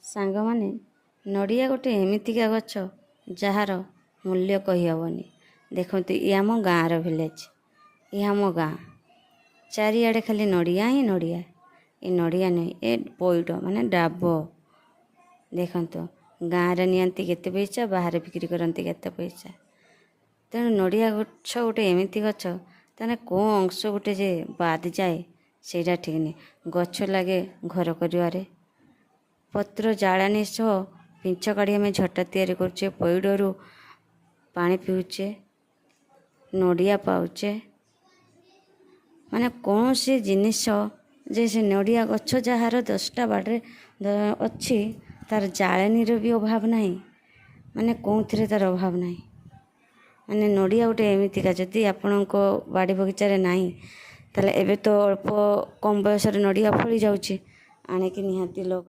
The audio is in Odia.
ସାଙ୍ଗମାନେ, ନଡ଼ିଆ ଗୋଟେ ଏମିତିକା ଗଛ ଯାହାର ମୂଲ୍ୟ କହିହେବନି। ଦେଖନ୍ତୁ, ଇଏ ଆମ ଗାଁର ଭିଲେଜ୍, ଇଏ ଆମ ଗାଁ। ଚାରିଆଡ଼େ ଖାଲି ନଡ଼ିଆ ହିଁ ନଡ଼ିଆ। ଏ ନଡ଼ିଆ ନୁହେଁ, ଏ ପଇଡ଼ ମାନେ ଡାବ। ଦେଖନ୍ତୁ, ଗାଁରେ ନିଅନ୍ତି କେତେ ପଇସା, ବାହାରେ ବିକ୍ରି କରନ୍ତି କେତେ ପଇସା। ତେଣୁ ନଡ଼ିଆ ଗଛ ଗୋଟେ ଏମିତି ଗଛ, ତାହେଲେ କେଉଁ ଅଂଶ ଗୋଟେ ଯେ ବାଦ ଯାଏ ସେଇଟା ଠିକ୍ ନାହିଁ। ଗଛ ଲାଗେ ଘର କରିବାରେ, ପତ୍ର ଜାଳେଣୀ ସହ ପିଞ୍ଚ କାଢ଼ି ଆମେ ଝଟା ତିଆରି କରୁଛେ, ପଇଡ଼ରୁ ପାଣି ପିଉଛେ, ନଡ଼ିଆ ପାଉଛେ। ମାନେ କୌଣସି ଜିନିଷ ଯେ ସେ ନଡ଼ିଆ ଗଛ ଯାହାର 10ଟା ବାଡ଼ିରେ ଅଛି, ତାର ଜାଳେଣୀର ବି ଅଭାବ ନାହିଁ, ମାନେ କେଉଁଥିରେ ତାର ଅଭାବ ନାହିଁ। ମାନେ ନଡ଼ିଆ ଗୋଟେ ଏମିତିକା, ଯଦି ଆପଣଙ୍କ ବାଡ଼ି ବଗିଚାରେ ନାହିଁ, ତାହେଲେ ଏବେ ତ ଅଳ୍ପ କମ୍ ବୟସରେ ନଡ଼ିଆ ଫଳି ଯାଉଛି, ଆଣିକି ନିହାତି